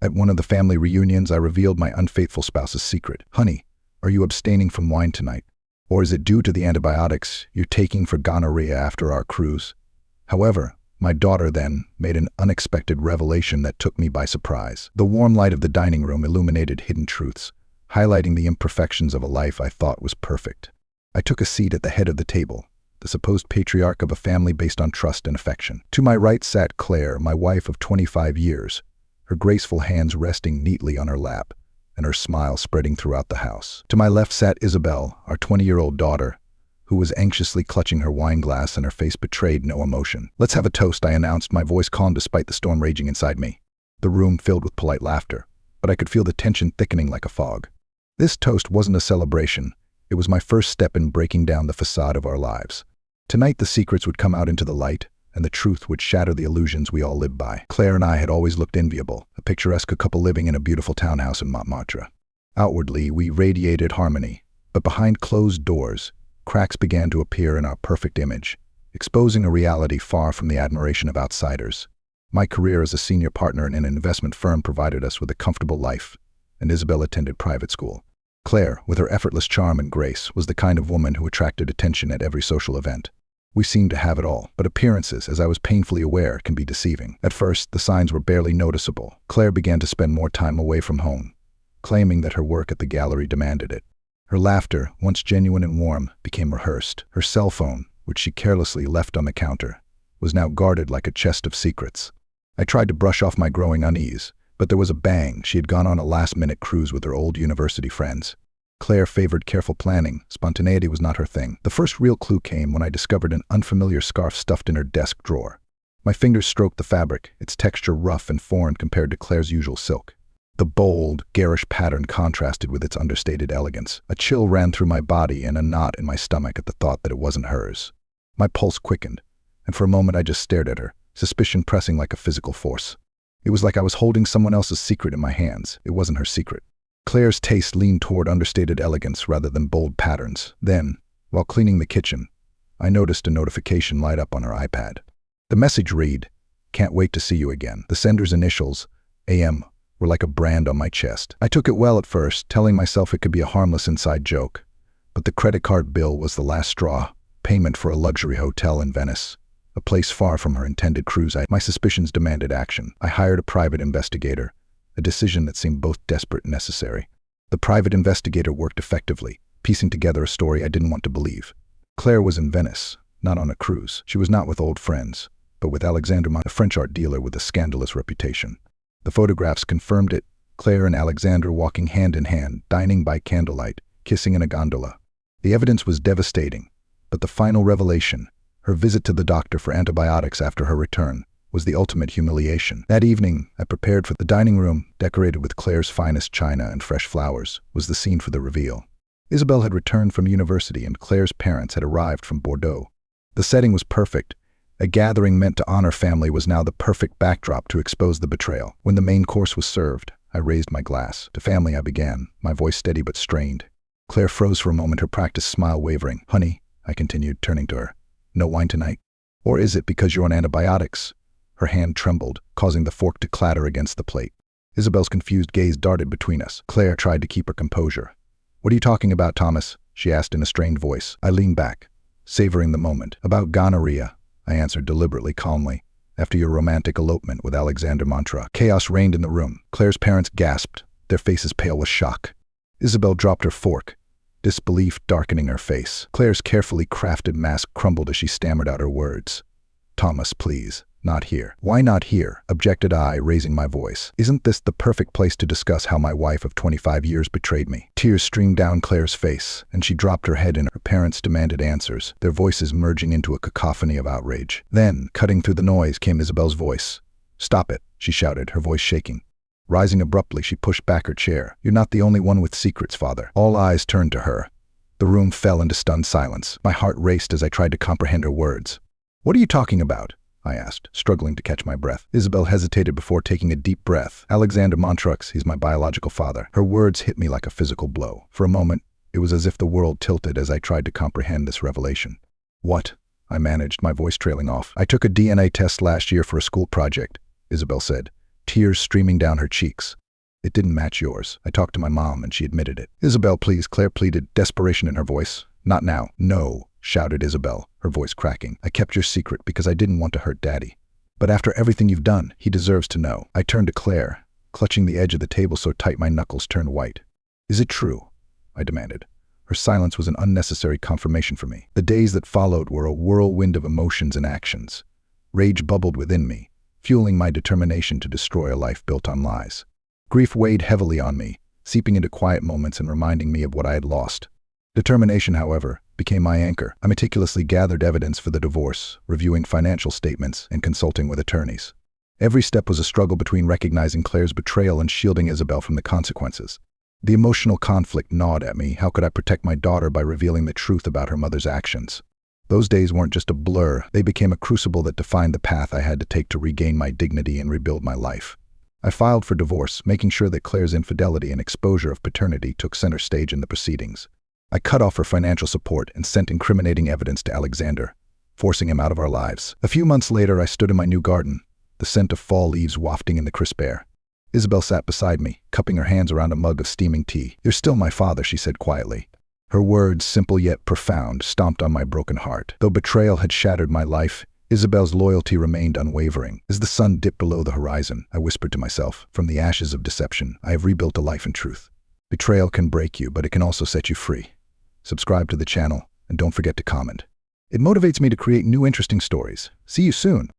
At one of the family reunions, I revealed my unfaithful spouse's secret. "Honey, are you abstaining from wine tonight? Or is it due to the antibiotics you're taking for gonorrhea after our cruise?" However, my daughter then made an unexpected revelation that took me by surprise. The warm light of the dining room illuminated hidden truths, highlighting the imperfections of a life I thought was perfect. I took a seat at the head of the table, the supposed patriarch of a family based on trust and affection. To my right sat Claire, my wife of 25 years, her graceful hands resting neatly on her lap, and her smile spreading throughout the house. To my left sat Isabel, our 20-year-old daughter, who was anxiously clutching her wine glass, and her face betrayed no emotion. "Let's have a toast," I announced, my voice calm despite the storm raging inside me. The room filled with polite laughter, but I could feel the tension thickening like a fog. This toast wasn't a celebration. It was my first step in breaking down the facade of our lives. Tonight the secrets would come out into the light, and the truth would shatter the illusions we all lived by. Claire and I had always looked enviable, a picturesque couple living in a beautiful townhouse in Montmartre. Outwardly, we radiated harmony, but behind closed doors, cracks began to appear in our perfect image, exposing a reality far from the admiration of outsiders. My career as a senior partner in an investment firm provided us with a comfortable life, and Isabel attended private school. Claire, with her effortless charm and grace, was the kind of woman who attracted attention at every social event. We seemed to have it all, but appearances, as I was painfully aware, can be deceiving. At first, the signs were barely noticeable. Claire began to spend more time away from home, claiming that her work at the gallery demanded it. Her laughter, once genuine and warm, became rehearsed. Her cell phone, which she carelessly left on the counter, was now guarded like a chest of secrets. I tried to brush off my growing unease, but there was a bang. She had gone on a last-minute cruise with her old university friends. Claire favored careful planning. Spontaneity was not her thing. The first real clue came when I discovered an unfamiliar scarf stuffed in her desk drawer. My fingers stroked the fabric, its texture rough and foreign compared to Claire's usual silk. The bold, garish pattern contrasted with its understated elegance. A chill ran through my body and a knot in my stomach at the thought that it wasn't hers. My pulse quickened, and for a moment I just stared at her, suspicion pressing like a physical force. It was like I was holding someone else's secret in my hands. It wasn't her secret. Claire's taste leaned toward understated elegance rather than bold patterns. Then, while cleaning the kitchen, I noticed a notification light up on her iPad. The message read, "Can't wait to see you again." The sender's initials, AM, were like a brand on my chest. I took it well at first, telling myself it could be a harmless inside joke. But the credit card bill was the last straw. Payment for a luxury hotel in Venice, a place far from her intended cruise. My suspicions demanded action. I hired a private investigator, a decision that seemed both desperate and necessary. The private investigator worked effectively, piecing together a story I didn't want to believe. Claire was in Venice, not on a cruise. She was not with old friends, but with Alexander, a French art dealer with a scandalous reputation. The photographs confirmed it. Claire and Alexander walking hand in hand, dining by candlelight, kissing in a gondola. The evidence was devastating, but the final revelation, her visit to the doctor for antibiotics after her return, was the ultimate humiliation. That evening, I prepared for the dining room, decorated with Claire's finest china and fresh flowers, was the scene for the reveal. Isabel had returned from university and Claire's parents had arrived from Bordeaux. The setting was perfect. A gathering meant to honor family was now the perfect backdrop to expose the betrayal. When the main course was served, I raised my glass. "To family," I began, my voice steady but strained. Claire froze for a moment, her practiced smile wavering. "Honey," I continued, turning to her, "no wine tonight? Or is it because you're on antibiotics?" Her hand trembled, causing the fork to clatter against the plate. Isabel's confused gaze darted between us. Claire tried to keep her composure. "What are you talking about, Thomas?" she asked in a strained voice. I leaned back, savoring the moment. "About gonorrhea," I answered deliberately calmly, "after your romantic elopement with Alexander Mantra." Chaos reigned in the room. Claire's parents gasped, their faces pale with shock. Isabel dropped her fork, disbelief darkening her face. Claire's carefully crafted mask crumbled as she stammered out her words. "Thomas, please. Not here." "Why not here?" objected I, raising my voice. "Isn't this the perfect place to discuss how my wife of 25 years betrayed me?" Tears streamed down Claire's face, and she dropped her head in. Her parents demanded answers, their voices merging into a cacophony of outrage. Then, cutting through the noise, came Isabel's voice. "Stop it," she shouted, her voice shaking. Rising abruptly, she pushed back her chair. "You're not the only one with secrets, Father." All eyes turned to her. The room fell into stunned silence. My heart raced as I tried to comprehend her words. "What are you talking about?" I asked, struggling to catch my breath. Isabel hesitated before taking a deep breath. "Alexander Montrux, he's my biological father." Her words hit me like a physical blow. For a moment, it was as if the world tilted as I tried to comprehend this revelation. "What?" I managed, my voice trailing off. "I took a DNA test last year for a school project," Isabel said, tears streaming down her cheeks. It didn't match yours. I talked to my mom and she admitted it. Isabel, please, Claire pleaded, desperation in her voice. Not now. No, shouted Isabel, her voice cracking. I kept your secret because I didn't want to hurt Daddy. But after everything you've done, he deserves to know. I turned to Claire, clutching the edge of the table so tight my knuckles turned white. Is it true? I demanded. Her silence was an unnecessary confirmation for me. The days that followed were a whirlwind of emotions and actions. Rage bubbled within me, fueling my determination to destroy a life built on lies. Grief weighed heavily on me, seeping into quiet moments and reminding me of what I had lost. Determination, however, became my anchor. I meticulously gathered evidence for the divorce, reviewing financial statements and consulting with attorneys. Every step was a struggle between recognizing Claire's betrayal and shielding Isabel from the consequences. The emotional conflict gnawed at me. How could I protect my daughter by revealing the truth about her mother's actions? Those days weren't just a blur, they became a crucible that defined the path I had to take to regain my dignity and rebuild my life. I filed for divorce, making sure that Claire's infidelity and exposure of paternity took center stage in the proceedings. I cut off her financial support and sent incriminating evidence to Alexander, forcing him out of our lives. A few months later, I stood in my new garden, the scent of fall leaves wafting in the crisp air. Isabel sat beside me, cupping her hands around a mug of steaming tea. You're still my father, she said quietly. Her words, simple yet profound, stomped on my broken heart. Though betrayal had shattered my life, Isabel's loyalty remained unwavering. As the sun dipped below the horizon, I whispered to myself, from the ashes of deception, I have rebuilt a life in truth. Betrayal can break you, but it can also set you free. Subscribe to the channel, and don't forget to comment. It motivates me to create new interesting stories. See you soon.